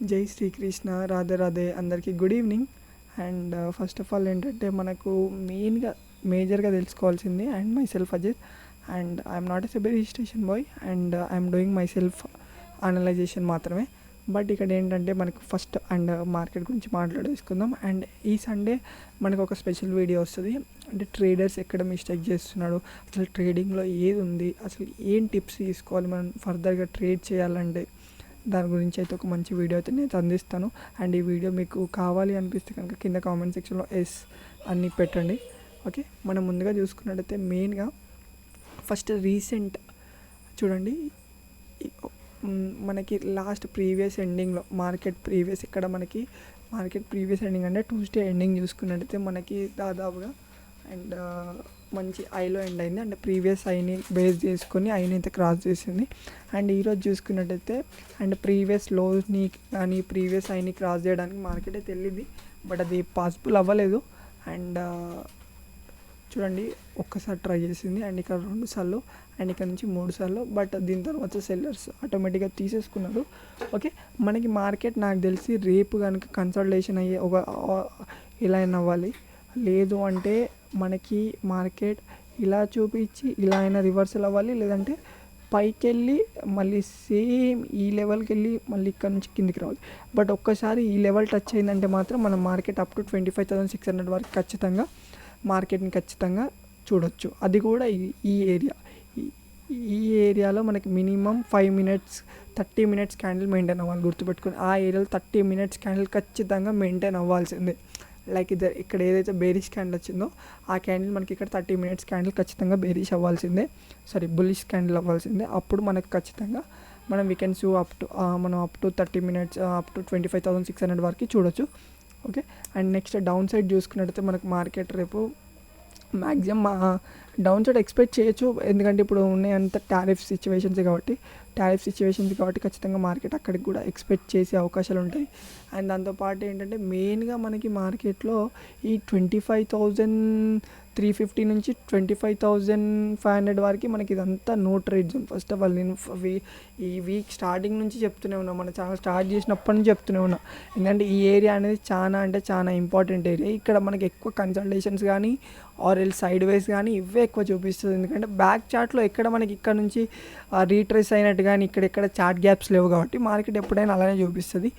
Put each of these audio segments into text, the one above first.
జై శ్రీకృష్ణ, రాధే రాధే, అందరికీ good evening. And first of all ఏంటంటే మనకు మేజర్గా తెలుసుకోవాల్సింది and myself Ajit. And I'm not a sub registration boy and I'm doing myself analyzation మాత్రమే. But ఇక్కడ ఏంటంటే మనకు ఫస్ట్ అండ్ మార్కెట్ గురించి మాట్లాడేసుకుందాం. అండ్ ఈ సండే మనకు ఒక స్పెషల్ వీడియో వస్తుంది. అంటే ట్రేడర్స్ ఎక్కడ మిస్టేక్ చేస్తున్నాడు, అసలు ట్రేడింగ్లో ఏది ఉంది, అసలు ఏం టిప్స్ తీసుకోవాలి మనం ఫర్దర్గా ట్రేడ్ చేయాలంటే, దాని గురించి అయితే ఒక మంచి వీడియో అయితే నేను అందిస్తాను. అండ్ ఈ వీడియో మీకు కావాలి అనిపిస్తే కనుక కింద కామెంట్ సెక్షన్లో ఎస్ అన్నీ పెట్టండి. ఓకే, మనం ముందుగా చూసుకున్నట్టయితే మెయిన్గా ఫస్ట్ రీసెంట్ చూడండి. మనకి లాస్ట్ ప్రీవియస్ ఎండింగ్లో మార్కెట్ ప్రీవియస్ ఎండింగ్ అంటే ట్యూస్డే ఎండింగ్ చూసుకున్నట్టయితే మనకి దాదాపుగా అండ్ మంచి ఐలో ఎండ్ అయింది. అంటే ప్రీవియస్ ఐని బేస్ చేసుకొని ఐని అయితే క్రాస్ చేసింది. అండ్ ఈరోజు చూసుకున్నట్టయితే అండ్ ప్రీవియస్ లోని కానీ ప్రీవియస్ ఐని క్రాస్ చేయడానికి మార్కెట్ అయితే వెళ్ళింది, బట్ అది పాసిబుల్ అవ్వలేదు. అండ్ చూడండి, ఒక్కసారి ట్రై చేసింది అండ్ ఇక్కడ 2 సార్లు అండ్ ఇక్కడ నుంచి 3 సార్లు, బట్ దీని తర్వాత సెల్లర్స్ ఆటోమేటిక్గా తీసేసుకున్నారు. ఓకే, మనకి మార్కెట్ నాకు తెలిసి రేపు కనుక కన్సల్టేషన్ అయ్యే ఒక ఇలా అయినా అవ్వాలి, లేదు అంటే మనకి మార్కెట్ ఇలా చూపించి ఇలా అయినా రివర్సల్ అవ్వాలి, లేదంటే పైకి వెళ్ళి మళ్ళీ సేమ్ ఈ లెవెల్కి వెళ్ళి మళ్ళీ ఇక్కడ నుంచి కిందికి రావాలి. బట్ ఒక్కసారి ఈ లెవెల్ టచ్ అయిందంటే మాత్రం మన మార్కెట్ అప్ టు 25,600 వరకు ఖచ్చితంగా మార్కెట్ని ఖచ్చితంగా చూడొచ్చు. అది కూడా ఈ ఏరియాలో మనకి minimum 5 minutes 30 minutes candle maintain అవ్వాలి. గుర్తుపెట్టుకొని ఆ ఏరియాలో 30 మినిట్స్ క్యాండిల్ ఖచ్చితంగా మెయింటైన్ అవ్వాల్సిందే. లైక్ ఇక్కడ ఏదైతే బేరిష్ క్యాండిల్ వచ్చిందో ఆ క్యాండిల్ మనకి ఇక్కడ 30 మినిట్స్ క్యాండిల్ ఖచ్చితంగా బేరిష్ అవ్వాల్సిందే, బుల్లిష్ క్యాండిల్ అవ్వాల్సిందే. అప్పుడు మనకు ఖచ్చితంగా మనం వీకెండ్స్ మనం up to 30 minutes up to 25,600 వరకు చూడొచ్చు. Okay, and next down side చూసుకున్నట్టయితే మనకు మార్కెట్ రేపు మ్యాక్సిమం డౌన్ సైడ్ ఎక్స్పెక్ట్ చేయొచ్చు. ఎందుకంటే ఇప్పుడు ఉన్నాయంత టారిఫ్ సిచ్యువేషన్స్ కాబట్టి ఖచ్చితంగా మార్కెట్ అక్కడికి కూడా ఎక్స్పెక్ట్ చేసే అవకాశాలు ఉంటాయి. అండ్ దాంతోపాటు ఏంటంటే మెయిన్గా మనకి మార్కెట్లో ఈ 25,350 నుంచి 25,500 వరకు మనకి ఇదంతా no trade zone. First of all నేను ఈ వీక్ స్టార్టింగ్ నుంచి చెప్తూనే ఉన్నా, మన ఛానల్ స్టార్ట్ చేసినప్పటి నుంచి చెప్తూనే ఉన్నా. ఎందుకంటే ఈ ఏరియా అనేది చాలా ఇంపార్టెంట్ ఏరియా. ఇక్కడ మనకి ఎక్కువ కన్సల్టేషన్స్ కానీ ఆర్ ఎల్ సైడ్ వేస్ కానీ ఇవే ఎక్కువ చూపిస్తుంది. ఎందుకంటే బ్యాక్ చార్ట్లో ఎక్కడ మనకి ఇక్కడ నుంచి రీట్రేస్ అయినట్టు కానీ ఇక్కడ చార్ట్ గ్యాప్స్ లేవు కాబట్టి మార్కెట్ ఎప్పుడైనా అలానే చూపిస్తుంది.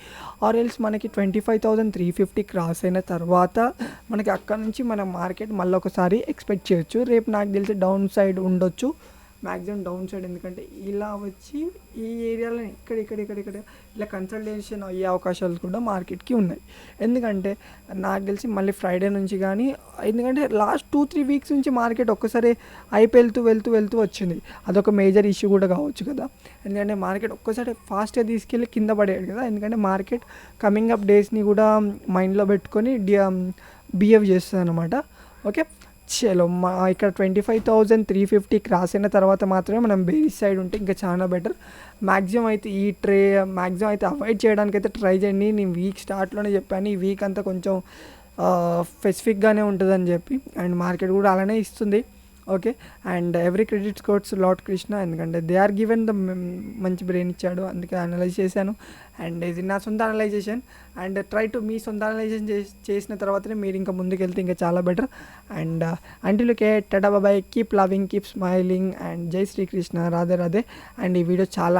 ఆర్ ఎల్స్ మనకి 25,350 క్రాస్ అయిన తర్వాత మనకి అక్కడ నుంచి మన మార్కెట్ మళ్ళీ ఒకసారి ఎక్స్పెక్ట్ చేయొచ్చు. రేపు నాకు తెలిసి డౌన్ సైడ్ ఉండొచ్చు, మ్యాక్సిమం డౌన్ సైడ్. ఎందుకంటే ఇలా వచ్చి ఈ ఏరియాలో ఇక్కడ ఇలా కన్సల్టేషన్ అయ్యే అవకాశాలు కూడా మార్కెట్కి ఉన్నాయి. ఎందుకంటే నాకు తెలిసి మళ్ళీ ఫ్రైడే నుంచి కానీ, ఎందుకంటే లాస్ట్ 2-3 వీక్స్ నుంచి మార్కెట్ ఒక్కసారి వెళ్తూ వచ్చింది. అదొక మేజర్ ఇష్యూ కూడా కావచ్చు కదా. ఎందుకంటే మార్కెట్ ఒక్కసారి ఫాస్ట్గా తీసుకెళ్ళి కింద పడేయాడు కదా. ఎందుకంటే మార్కెట్ కమింగ్ అప్ డేస్ని కూడా మైండ్లో పెట్టుకొని బిహేవ్ చేస్తుంది అనమాట. ఓకే, చలో ఇక్కడ 25,350 క్రాస్ అయిన తర్వాత మాత్రమే మనం బేరిష్ సైడ్ ఉంటే ఇంకా చాలా బెటర్. మ్యాక్సిమం అయితే అవాయిడ్ చేయడానికి అయితే ట్రై చేయండి. నేను వీక్ స్టార్ట్లోనే చెప్పాను, ఈ వీక్ అంతా కొంచెం స్పెసిఫిక్గానే ఉంటుందని చెప్పి. అండ్ మార్కెట్ కూడా అలానే ఇస్తుంది. Okay, and every credit scores lord Krishna, ఎందుకంటే దే ఆర్ గివెన్ ద మంచి బ్రెయిన్ ఇచ్చాడు, అందుకే అనలైజ్ చేశాను. అండ్ ఇది నా సొంత analysation. And try to me సొంత అనలైజేషన్ చేసిన తర్వాతనే మీరు ఇంకా ముందుకు వెళ్తే ఇంకా చాలా బెటర్. అండ్ అంటిల్ ఓకే, టాటా బాబాయ్, keep loving, keep smiling and Jai Shrikrishna, Radhe Radhe. And ఈ వీడియో చాలా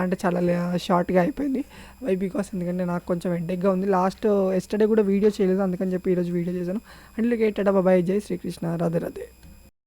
షార్ట్గా అయిపోయింది. వై బికాస్ ఎందుకంటే నాకు కొంచెం హెడ్ఏక్గా ఉంది. ఎస్టర్డే కూడా వీడియో చేయలేదు, అందుకని చెప్పి ఈరోజు వీడియో చేశాను. అంటిల్ ఓకే, టాటా బాబాయ్, జై శ్రీకృష్ణ, రాధే రాధే.